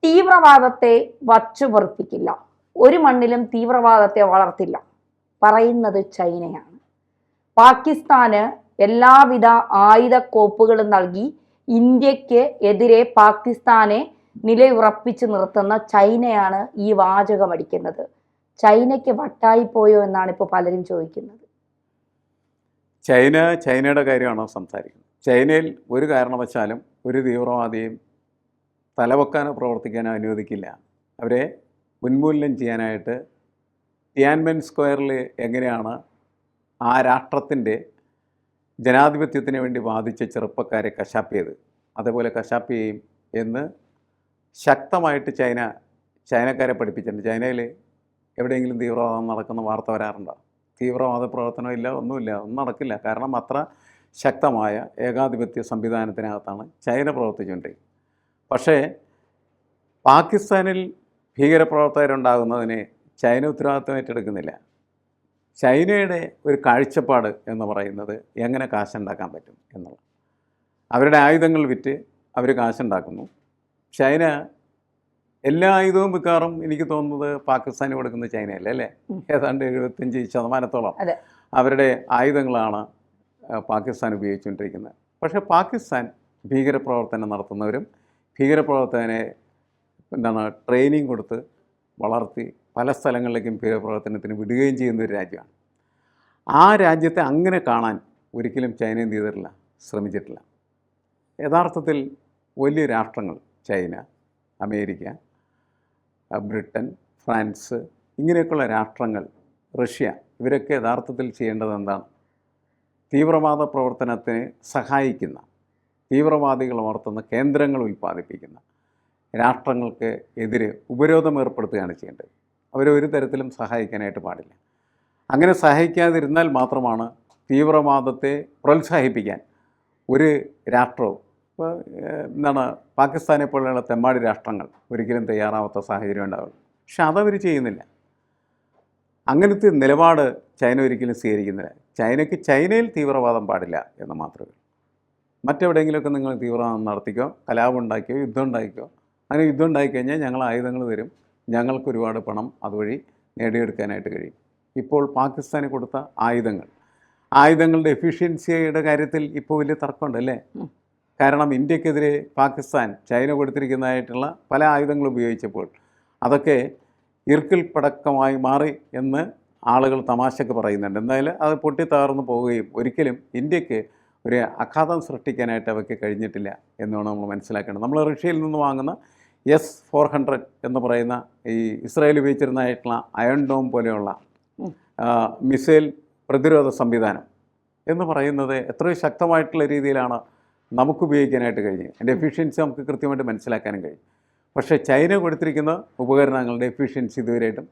തീവ്രവാദത്തെ വച്ചുപൊറുപ്പിക്കില്ല, ഒരു മണ്ണിലും തീവ്രവാദത്തെ വളർത്തില്ല പറയുന്നത് ചൈനയാണ്. പാകിസ്ഥാന് എല്ലാവിധ ആയുധക്കോപ്പുകളും നൽകി ഇന്ത്യക്ക് എതിരെ പാകിസ്ഥാനെ നിലയുറപ്പിച്ച് നിർത്തുന്ന ചൈനയാണ് ഈ വാചകമടിക്കുന്നത്. ചൈനയ്ക്ക് വട്ടായിപ്പോയോ എന്നാണ് ഇപ്പോൾ പലരും ചോദിക്കുന്നത്. ചൈനയുടെ കാര്യമാണോ സംസാരിക്കുന്നത്? ചൈനയിൽ ഒരു കാരണവശാലും ഒരു തീവ്രവാദിയും തലവെക്കാനോ പ്രവർത്തിക്കാനോ അനുവദിക്കില്ല. അവരെ ഉന്മൂലനം ചെയ്യാനായിട്ട് ടിയാൻമെൻ സ്ക്വയറിൽ എങ്ങനെയാണ് ആ രാഷ്ട്രത്തിൻ്റെ ജനാധിപത്യത്തിന് വേണ്ടി വാദിച്ച ചെറുപ്പക്കാരെ കശാപ്പിയത്, അതേപോലെ കശാപ്പ് ചെയ്യും എന്ന് ശക്തമായിട്ട് ചൈനക്കാരെ പഠിപ്പിച്ചിട്ടുണ്ട്. ചൈനയിൽ എവിടെയെങ്കിലും തീവ്രവാദം നടക്കുന്ന വാർത്ത വരാറുണ്ടോ? തീവ്രവാദ പ്രവർത്തനം ഇല്ല, ഒന്നും നടക്കില്ല. കാരണം അത്ര ശക്തമായ ഏകാധിപത്യ സംവിധാനത്തിനകത്താണ് ചൈന പ്രവർത്തിച്ചുകൊണ്ടിരിക്കുന്നത്. പക്ഷേ പാകിസ്ഥാനിൽ ഭീകരപ്രവർത്തകരുണ്ടാകുന്നതിന് ചൈന ഉത്തരവാദിത്വം ഏറ്റെടുക്കുന്നില്ല. ചൈനയുടെ ഒരു കാഴ്ചപ്പാട് എന്ന് പറയുന്നത് എങ്ങനെ കാശുണ്ടാക്കാൻ പറ്റും എന്നുള്ളത്. അവരുടെ ആയുധങ്ങൾ വിറ്റ് അവർ കാശുണ്ടാക്കുന്നു. ചൈന എല്ലാ ആയുധവും മിക്കവാറും എനിക്ക് തോന്നുന്നത് പാകിസ്ഥാന് കൊടുക്കുന്ന ചൈനയല്ല, അല്ലേ? ഏതാണ്ട് 75% അവരുടെ ആയുധങ്ങളാണ് പാകിസ്ഥാൻ ഉപയോഗിച്ചുകൊണ്ടിരിക്കുന്നത്. പക്ഷേ പാകിസ്ഥാൻ ഭീകരപ്രവർത്തനം നടത്തുന്നവരും ഭീകരപ്രവർത്തകനെ ട്രെയിനിങ് കൊടുത്ത് വളർത്തി പല സ്ഥലങ്ങളിലേക്കും ഭീകരപ്രവർത്തനത്തിന് വിടുകയും ചെയ്യുന്ന ഒരു രാജ്യമാണ്. ആ രാജ്യത്തെ അങ്ങനെ കാണാൻ ഒരിക്കലും ചൈന എന്ത് ചെയ്തിട്ടില്ല, ശ്രമിച്ചിട്ടില്ല. യഥാർത്ഥത്തിൽ വലിയ രാഷ്ട്രങ്ങൾ ചൈന, അമേരിക്ക, ബ്രിട്ടൻ, ഫ്രാൻസ്, ഇങ്ങനെയൊക്കെയുള്ള രാഷ്ട്രങ്ങൾ, റഷ്യ, ഇവരൊക്കെ യഥാർത്ഥത്തിൽ ചെയ്യേണ്ടത് എന്താണ്? തീവ്രവാദ പ്രവർത്തനത്തിന് സഹായിക്കുന്ന, തീവ്രവാദികൾ വളർത്തുന്ന കേന്ദ്രങ്ങൾ ഉൽപ്പാദിപ്പിക്കുന്ന രാഷ്ട്രങ്ങൾക്ക് എതിരെ ഉപരോധം ഏർപ്പെടുത്തുകയാണ് ചെയ്യേണ്ടത്. അവരെ ഒരു തരത്തിലും സഹായിക്കാനായിട്ട് പാടില്ല. അങ്ങനെ സഹായിക്കാതിരുന്നാൽ മാത്രമാണ് തീവ്രവാദത്തെ പ്രോത്സാഹിപ്പിക്കാൻ ഒരു രാഷ്ട്രവും, ഇപ്പോൾ പാകിസ്ഥാനെ പോലെയുള്ള തെമ്മാടി രാഷ്ട്രങ്ങൾ ഒരിക്കലും തയ്യാറാവാത്ത സാഹചര്യം ഉണ്ടാവുള്ളൂ. പക്ഷെ അതവർ ചെയ്യുന്നില്ല. അങ്ങനത്തെ നിലപാട് ചൈന ഒരിക്കലും സ്വീകരിക്കുന്നില്ല. ചൈനയ്ക്ക് ചൈനയിൽ തീവ്രവാദം പാടില്ല എന്ന് മാത്രമേ. മറ്റെവിടെയെങ്കിലുമൊക്കെ നിങ്ങൾ തീവ്രവാദം നടത്തിക്കോ, കലാപം ഉണ്ടാക്കിയോ, യുദ്ധം ഉണ്ടാക്കിക്കോ. അങ്ങനെ യുദ്ധം ഉണ്ടായിക്കഴിഞ്ഞാൽ ഞങ്ങൾ ആയുധങ്ങൾ തരും, ഞങ്ങൾക്ക് ഒരുപാട് പണം അതുവഴി നേടിയെടുക്കാനായിട്ട് കഴിയും. ഇപ്പോൾ പാകിസ്ഥാന് കൊടുത്ത ആയുധങ്ങളുടെ എഫിഷ്യൻസിയുടെ കാര്യത്തിൽ ഇപ്പോൾ വലിയ തർക്കമുണ്ടല്ലേ? കാരണം ഇന്ത്യക്കെതിരെ പാകിസ്ഥാൻ ചൈന കൊടുത്തിരിക്കുന്നതായിട്ടുള്ള പല ആയുധങ്ങൾ ഉപയോഗിച്ചപ്പോൾ അതൊക്കെ ഇർക്കിൽ പടക്കമായി മാറി എന്ന് ആളുകൾ തമാശക്ക് പറയുന്നുണ്ട്. എന്തായാലും അത് പൊട്ടിത്തകർന്നു പോവുകയും ഒരിക്കലും ഇന്ത്യക്ക് ഒരു ആഘാതം സൃഷ്ടിക്കാനായിട്ട് അവയ്ക്ക് കഴിഞ്ഞിട്ടില്ല എന്നാണ് നമ്മൾ മനസ്സിലാക്കേണ്ടത്. നമ്മൾ റഷ്യയിൽ നിന്ന് വാങ്ങുന്ന S-400 എന്ന് പറയുന്ന ഈ ഇസ്രായേൽ ഉപയോഗിച്ചിരുന്നതായിട്ടുള്ള അയൺ ഡോം പോലെയുള്ള മിസൈൽ പ്രതിരോധ സംവിധാനം എന്ന് പറയുന്നത് എത്രയോ ശക്തമായിട്ടുള്ള രീതിയിലാണ് നമുക്ക് ഉപയോഗിക്കാനായിട്ട് കഴിഞ്ഞത്. അതിൻ്റെ എഫിഷ്യൻസി നമുക്ക് കൃത്യമായിട്ട് മനസ്സിലാക്കാനും കഴിയും. പക്ഷേ ചൈന കൊടുത്തിരിക്കുന്ന ഉപകരണങ്ങളുടെ എഫിഷ്യൻസി ഇതുവരെയായിട്ടും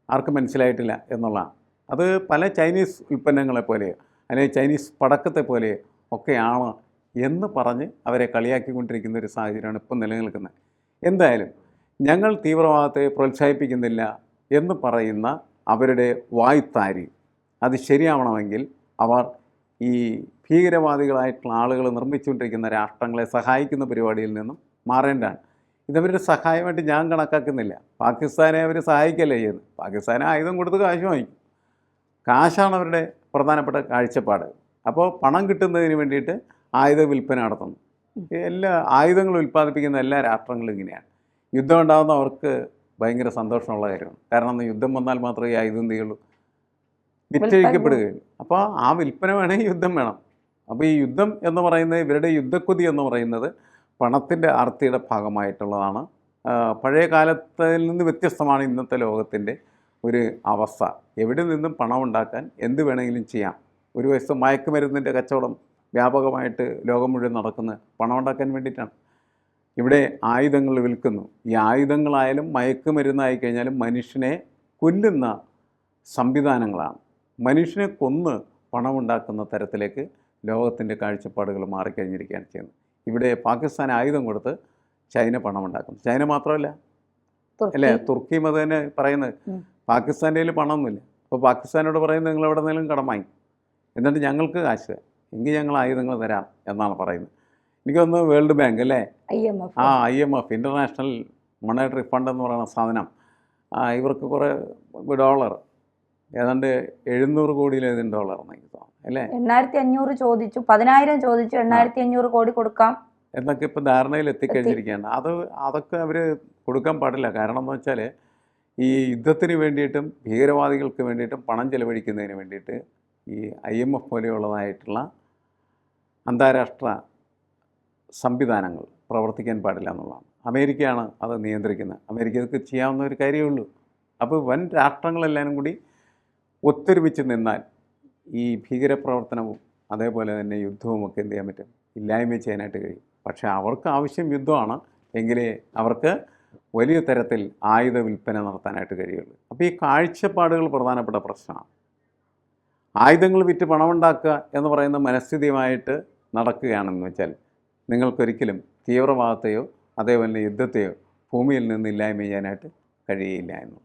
ആർക്കും മനസ്സിലായിട്ടില്ല എന്നുള്ളതാണ്. അത് പല ചൈനീസ് ഉൽപ്പന്നങ്ങളെ പോലെയോ അല്ലെങ്കിൽ ചൈനീസ് പടക്കത്തെ പോലെയോ ഒക്കെയാണ് എന്ന് പറഞ്ഞ് അവരെ കളിയാക്കിക്കൊണ്ടിരിക്കുന്ന ഒരു സാഹചര്യമാണ് ഇപ്പം നിലനിൽക്കുന്നത്. എന്തായാലും ഞങ്ങൾ തീവ്രവാദത്തെ പ്രോത്സാഹിപ്പിക്കുന്നില്ല എന്ന് പറയുന്ന അവരുടെ വായ്ത്താരി അത് ശരിയാവണമെങ്കിൽ അവർ ഈ ഭീകരവാദികളായിട്ടുള്ള ആളുകൾ നിർമ്മിച്ചുകൊണ്ടിരിക്കുന്ന രാഷ്ട്രങ്ങളെ സഹായിക്കുന്ന പരിപാടിയിൽ നിന്നും മാറേണ്ടതാണ്. ഇതവരുടെ സഹായമായിട്ട് ഞാൻ കണക്കാക്കുന്നില്ല. പാകിസ്ഥാനെ അവർ സഹായിക്കല്ലേ ചെയ്യുന്നത്. പാകിസ്ഥാനെ ആയുധം കൊടുത്ത് കാശ് വാങ്ങിക്കും. കാശാണ് അവരുടെ പ്രധാനപ്പെട്ട കാഴ്ചപ്പാട്. അപ്പോൾ പണം കിട്ടുന്നതിന് വേണ്ടിയിട്ട് ആയുധ വിൽപ്പന നടത്തുന്നു. എല്ലാ ആയുധങ്ങളും ഉൽപ്പാദിപ്പിക്കുന്ന എല്ലാ രാഷ്ട്രങ്ങളും ഇങ്ങനെയാണ്. യുദ്ധം ഉണ്ടാകുന്ന അവർക്ക് ഭയങ്കര സന്തോഷമുള്ള കാര്യമാണ്. കാരണം യുദ്ധം വന്നാൽ മാത്രമേ ഈ ആയുധം ചെയ്യുള്ളൂ, വിറ്റഴിക്കപ്പെടുകയുള്ളൂ. അപ്പോൾ ആ വിൽപ്പന വേണമെങ്കിൽ യുദ്ധം വേണം. അപ്പോൾ ഈ യുദ്ധം എന്ന് പറയുന്നത്, ഇവരുടെ യുദ്ധക്കൊതി എന്ന് പറയുന്നത് പണത്തിൻ്റെ ആർത്തിയുടെ ഭാഗമായിട്ടുള്ളതാണ്. പഴയ കാലത്തിൽ നിന്ന് വ്യത്യസ്തമാണ് ഇന്നത്തെ ലോകത്തിൻ്റെ ഒരു അവസ്ഥ. എവിടെ നിന്നും പണം ഉണ്ടാക്കാൻ എന്ത് വേണമെങ്കിലും ചെയ്യാം. ഒരു വശത്ത് മയക്കുമരുന്നിൻ്റെ കച്ചവടം വ്യാപകമായിട്ട് ലോകം മുഴുവൻ നടക്കുന്നത് പണം ഉണ്ടാക്കാൻ വേണ്ടിയിട്ടാണ്. ഇവിടെ ആയുധങ്ങൾ വിൽക്കുന്നു. ഈ ആയുധങ്ങളായാലും മയക്കുമരുന്നായി കഴിഞ്ഞാലും മനുഷ്യനെ കൊല്ലുന്ന സംവിധാനങ്ങളാണ്. മനുഷ്യനെ കൊന്ന് പണമുണ്ടാക്കുന്ന തരത്തിലേക്ക് ലോകത്തിൻ്റെ കാഴ്ചപ്പാടുകൾ മാറിക്കഴിഞ്ഞിരിക്കുകയാണ് ചെയ്യുന്നത്. ഇവിടെ പാകിസ്ഥാൻ ആയുധം കൊടുത്ത് ചൈന പണമുണ്ടാക്കുന്നു. ചൈന മാത്രമല്ല, അല്ലേ, തുർക്കിയും അത് തന്നെ പറയുന്നത്. പാകിസ്ഥാൻ്റെ കയ്യിൽ പണമൊന്നുമില്ല. അപ്പോൾ പാകിസ്ഥാനോട് പറയുന്നത് നിങ്ങൾ എവിടെ നിന്നെങ്കിലും കടം വാങ്ങി, എന്നിട്ട് ഞങ്ങൾക്ക് കാശ് എങ്കിൽ ഞങ്ങൾ ആയുധങ്ങൾ തരാം എന്നാണ് പറയുന്നത്. എനിക്കൊന്ന് വേൾഡ് ബാങ്ക് അല്ലേ, IMF, ഇൻ്റർനാഷണൽ മോണിറ്ററി ഫണ്ട് എന്ന് പറയുന്ന സാധനം ഇവർക്ക് കുറേ ഡോളർ ഏതാണ്ട് 700 കോടിയിലേതും ഡോളർ എനിക്ക് തോന്നുന്നു അല്ലേ. 8500 ചോദിച്ചു, 10,000 ചോദിച്ചു, 8500 കോടി കൊടുക്കാം എന്നൊക്കെ ഇപ്പം ധാരണയിൽ എത്തിക്കഴിഞ്ഞിരിക്കുകയാണ്. അതൊക്കെ അവർ കൊടുക്കാൻ പാടില്ല. കാരണം എന്ന് വെച്ചാൽ ഈ യുദ്ധത്തിന് വേണ്ടിയിട്ടും ഭീകരവാദികൾക്ക് വേണ്ടിയിട്ടും പണം ചെലവഴിക്കുന്നതിന് വേണ്ടിയിട്ട് ഈ IMF പോലെയുള്ളതായിട്ടുള്ള അന്താരാഷ്ട്ര സംവിധാനങ്ങൾ പ്രവർത്തിക്കാൻ പാടില്ല എന്നുള്ളതാണ്. അമേരിക്കയാണ് അത് നിയന്ത്രിക്കുന്നത്. അമേരിക്കക്ക് ചെയ്യാവുന്ന ഒരു കാര്യമേ ഉള്ളൂ. അപ്പോൾ വൻ രാഷ്ട്രങ്ങളെല്ലാവരും കൂടി ഒത്തൊരുമിച്ച് നിന്നാൽ ഈ ഭീകരപ്രവർത്തനവും അതേപോലെ തന്നെ യുദ്ധവും ഒക്കെ എന്ത് ചെയ്യാൻ പറ്റും, ഇല്ലായ്മ ചെയ്യാനായിട്ട് കഴിയും. പക്ഷേ അവർക്ക് ആവശ്യം യുദ്ധമാണ് എങ്കിലേ അവർക്ക് വലിയ തരത്തിൽ ആയുധ വിൽപ്പന നടത്താനായിട്ട് കഴിയുള്ളൂ. അപ്പോൾ ഈ കാഴ്ചപ്പാടുകൾ പ്രധാനപ്പെട്ട പ്രശ്നമാണ്. ആയുധങ്ങൾ വിറ്റ് പണമുണ്ടാക്കുക എന്ന് പറയുന്ന മനസ്ഥിതിയുമായിട്ട് നടക്കുകയാണെന്ന് വെച്ചാൽ നിങ്ങൾക്കൊരിക്കലും തീവ്രവാദത്തെയോ അതേപോലെ യുദ്ധത്തെയോ ഭൂമിയിൽ നിന്ന് ഇല്ലായ്മ ചെയ്യാനായിട്ട് കഴിയില്ല എന്നുള്ളത്.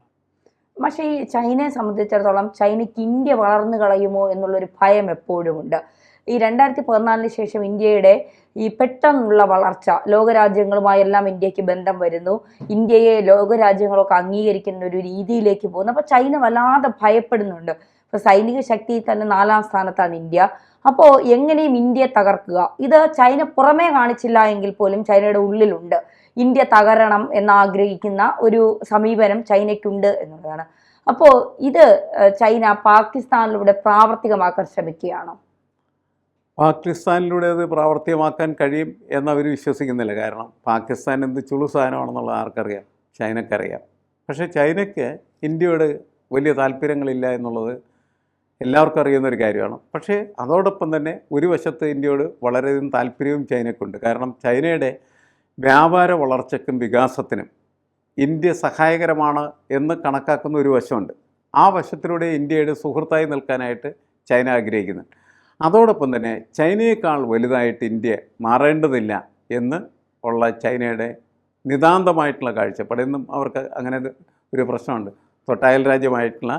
പക്ഷേ ഈ ചൈനയെ സംബന്ധിച്ചിടത്തോളം ചൈനയ്ക്ക് ഇന്ത്യ വളർന്നു കളയുമോ എന്നുള്ളൊരു ഭയം എപ്പോഴുമുണ്ട്. ഈ 2014 ശേഷം ഇന്ത്യയുടെ ഈ പെട്ടെന്നുള്ള വളർച്ച ലോകരാജ്യങ്ങളുമായെല്ലാം ഇന്ത്യക്ക് ബന്ധം വരുന്നു. ഇന്ത്യയെ ലോകരാജ്യങ്ങളൊക്കെ അംഗീകരിക്കുന്ന ഒരു രീതിയിലേക്ക് പോകുന്നു. അപ്പോൾ ചൈന വല്ലാതെ ഭയപ്പെടുന്നുണ്ട്. ഇപ്പോൾ സൈനിക ശക്തിയിൽ തന്നെ 4ാം സ്ഥാനത്താണ് ഇന്ത്യ. അപ്പോൾ എങ്ങനെയും ഇന്ത്യയെ തകർക്കുക, ഇത് ചൈന പുറമേ കാണിച്ചില്ല എങ്കിൽ പോലും ചൈനയുടെ ഉള്ളിലുണ്ട്. ഇന്ത്യ തകരണം എന്നാഗ്രഹിക്കുന്ന ഒരു സമീപനം ചൈനയ്ക്കുണ്ട് എന്നുള്ളതാണ്. അപ്പോൾ ഇത് ചൈന പാകിസ്ഥാനിലൂടെ പ്രാവർത്തികമാക്കാൻ ശ്രമിക്കുകയാണോ? പാകിസ്ഥാനിലൂടെ അത് പ്രാവർത്തികമാക്കാൻ കഴിയും എന്നവർ വിശ്വസിക്കുന്നില്ല. കാരണം പാകിസ്ഥാൻ എന്ത് ചുളു സാധനമാണെന്നുള്ളത് ആർക്കറിയാം, ചൈനക്കറിയാം. പക്ഷേ ചൈനയ്ക്ക് ഇന്ത്യയോട് വലിയ താല്പര്യങ്ങളില്ല എന്നുള്ളത് എല്ലാവർക്കും അറിയുന്നൊരു കാര്യമാണ്. പക്ഷേ അതോടൊപ്പം തന്നെ ഒരു വശത്ത് ഇന്ത്യയോട് വളരെയധികം താല്പര്യവും ചൈനയ്ക്കുണ്ട്. കാരണം ചൈനയുടെ വ്യാപാര വളർച്ചയ്ക്കും വികാസത്തിനും ഇന്ത്യ സഹായകരമാണ് എന്ന് കണക്കാക്കുന്ന ഒരു വശമുണ്ട്. ആ വശത്തിലൂടെ ഇന്ത്യയുടെ സുഹൃത്തായി നിൽക്കാനായിട്ട് ചൈന ആഗ്രഹിക്കുന്നു. അതോടൊപ്പം തന്നെ ചൈനയേക്കാൾ വലുതായിട്ട് ഇന്ത്യ മാറേണ്ടതില്ല എന്ന് ഉള്ള ചൈനയുടെ നിതാന്തമായിട്ടുള്ള കാഴ്ചപ്പാട്. എന്നും അവർക്ക് അങ്ങനെ ഒരു പ്രശ്നമുണ്ട്. തൊട്ടയൽ രാജ്യമായിട്ടുള്ള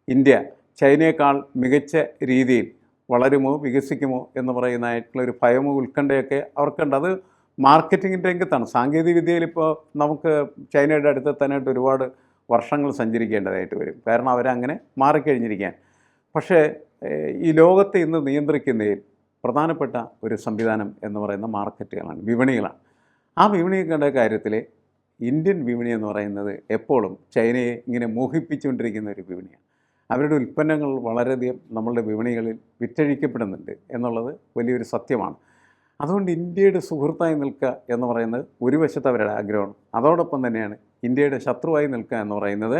ഇന്ത്യ ചൈനയേക്കാൾ മികച്ച രീതിയിൽ വളരുമോ വികസിക്കുമോ എന്ന് പറയുന്നതായിട്ടുള്ള ഒരു ഭയമോ ഉത്കണ്ഠയൊക്കെ അവർക്കുണ്ട്. അത് മാർക്കറ്റിംഗ് രംഗത്താണ്. സാങ്കേതിക വിദ്യയിൽ ഇപ്പോൾ നമുക്ക് ചൈനയുടെ അടുത്തെത്താനായിട്ട് ഒരുപാട് വർഷങ്ങൾ സഞ്ചരിക്കേണ്ടതായിട്ട് വരും. കാരണം അവരങ്ങനെ മാറിക്കഴിഞ്ഞിരിക്കാൻ. പക്ഷേ ഈ ലോകത്തെ ഇന്ന് നിയന്ത്രിക്കുന്നതിൽ പ്രധാനപ്പെട്ട ഒരു സംവിധാനം എന്ന് പറയുന്ന മാർക്കറ്റുകളാണ്, വിപണികളാണ്. ആ വിപണികളുടെ കാര്യത്തിൽ ഇന്ത്യൻ വിപണി എന്ന് പറയുന്നത് എപ്പോഴും ചൈനയെ ഇങ്ങനെ മോഹിപ്പിച്ചുകൊണ്ടിരിക്കുന്ന ഒരു വിപണിയാണ്. അവരുടെ ഉൽപ്പന്നങ്ങൾ വളരെയധികം നമ്മളുടെ വിപണികളിൽ വിറ്റഴിക്കപ്പെടുന്നുണ്ട് എന്നുള്ളത് വലിയൊരു സത്യമാണ്. അതുകൊണ്ട് ഇന്ത്യയുടെ സുഹൃത്തായി നിൽക്കുക എന്ന് പറയുന്നത് ഒരു വശത്ത് അവരുടെ ആഗ്രഹമാണ്. അതോടൊപ്പം തന്നെയാണ് ഇന്ത്യയുടെ ശത്രുവായി നിൽക്കുക എന്ന് പറയുന്നത്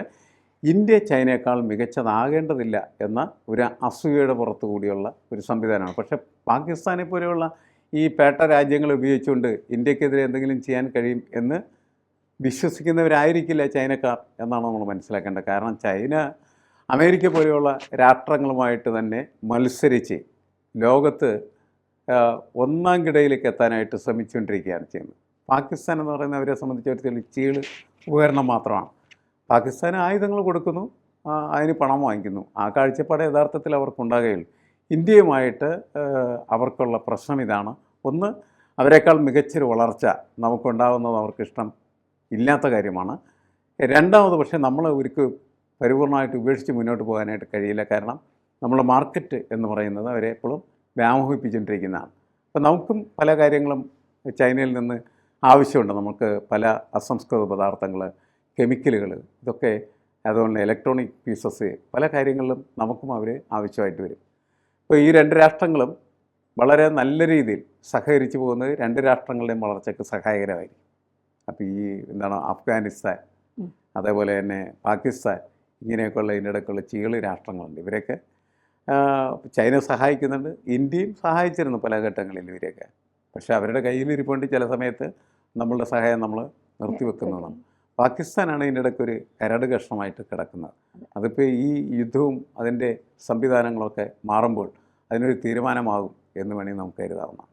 ഇന്ത്യ ചൈനയേക്കാൾ മികച്ചതാകേണ്ടതില്ല എന്ന ഒരു അസൂയയുടെ പുറത്തു കൂടിയുള്ള ഒരു സംവിധാനമാണ്. പക്ഷേ പാകിസ്ഥാനെ പോലെയുള്ള ഈ പേട്ട രാജ്യങ്ങൾ ഉപയോഗിച്ചുകൊണ്ട് ഇന്ത്യക്കെതിരെ എന്തെങ്കിലും ചെയ്യാൻ കഴിയും എന്ന് വിശ്വസിക്കുന്നവരായിരിക്കില്ല ചൈനക്കാർ എന്നാണ് നമ്മൾ മനസ്സിലാക്കേണ്ടത്. കാരണം ചൈന അമേരിക്ക പോലെയുള്ള രാഷ്ട്രങ്ങളുമായിട്ട് തന്നെ മത്സരിച്ച് ലോകത്ത് ഒന്നാം കിടയിലേക്ക് എത്താനായിട്ട് ശ്രമിച്ചുകൊണ്ടിരിക്കുകയാണ് ചെയ്യുന്നത്. പാകിസ്ഥാൻ എന്ന് പറയുന്നവരെ സംബന്ധിച്ചിടത്തോളം ചീള് ഉപകരണം മാത്രമാണ്. പാകിസ്ഥാൻ ആയുധങ്ങൾ കൊടുക്കുന്നു, അതിന് പണം വാങ്ങിക്കുന്നു. ആ കാഴ്ചപ്പാട് യഥാർത്ഥത്തിൽ അവർക്കുണ്ടാകുകയുള്ളൂ. ഇന്ത്യയുമായിട്ട് അവർക്കുള്ള പ്രശ്നം ഇതാണ്. ഒന്ന്, അവരെക്കാൾ മികച്ചൊരു വളർച്ച നമുക്കുണ്ടാകുന്നത് അവർക്കിഷ്ടം ഇല്ലാത്ത കാര്യമാണ്. രണ്ടാമത്, പക്ഷേ നമ്മൾ അവർക്ക് പരിപൂർണമായിട്ട് ഉപേക്ഷിച്ച് മുന്നോട്ട് പോകാനായിട്ട് കഴിയില്ല. കാരണം നമ്മളെ മാർക്കറ്റ് എന്ന് പറയുന്നത് അവരെ എപ്പോഴും വ്യാമോഹിപ്പിച്ചുകൊണ്ടിരിക്കുന്നതാണ്. അപ്പോൾ നമുക്കും പല കാര്യങ്ങളും ചൈനയിൽ നിന്ന് ആവശ്യമുണ്ട്. നമുക്ക് പല അസംസ്കൃത പദാർത്ഥങ്ങൾ, കെമിക്കലുകൾ, ഇതൊക്കെ അതുകൊണ്ട് ഇലക്ട്രോണിക് പീസസ്, പല കാര്യങ്ങളിലും നമുക്കും അവർ ആവശ്യമായിട്ട് വരും. അപ്പോൾ ഈ രണ്ട് രാഷ്ട്രങ്ങളും വളരെ നല്ല രീതിയിൽ സഹകരിച്ചു പോകുന്നത് രണ്ട് രാഷ്ട്രങ്ങളുടെയും വളർച്ചയ്ക്ക് സഹായകരമായിരിക്കും. അപ്പോൾ ഈ അഫ്ഗാനിസ്ഥാൻ, അതേപോലെ തന്നെ പാകിസ്ഥാൻ, ഇങ്ങനെയൊക്കെയുള്ള ഇതിനിടയ്ക്കുള്ള ചീള് രാഷ്ട്രങ്ങളുണ്ട്. ഇവരൊക്കെ ചൈന സഹായിക്കുന്നുണ്ട്, ഇന്ത്യയും സഹായിച്ചിരുന്നു പല ഘട്ടങ്ങളിൽ ഇവരെയൊക്കെ. പക്ഷേ അവരുടെ കയ്യിലിരിപ്പുണ്ട് ചില സമയത്ത് നമ്മളുടെ സഹായം നമ്മൾ നിർത്തിവെക്കുന്നതാണ്. പാകിസ്ഥാനാണ് ഇതിൻ്റെ ഇടയ്ക്കൊരു കരട് കഷ്ണമായിട്ട് കിടക്കുന്നത്. അതിപ്പോൾ ഈ യുദ്ധവും അതിൻ്റെ സംവിധാനങ്ങളൊക്കെ മാറുമ്പോൾ അതിനൊരു തീരുമാനമാകും എന്ന് വേണമെങ്കിൽ നമുക്ക് കരുതാവുന്നതാണ്.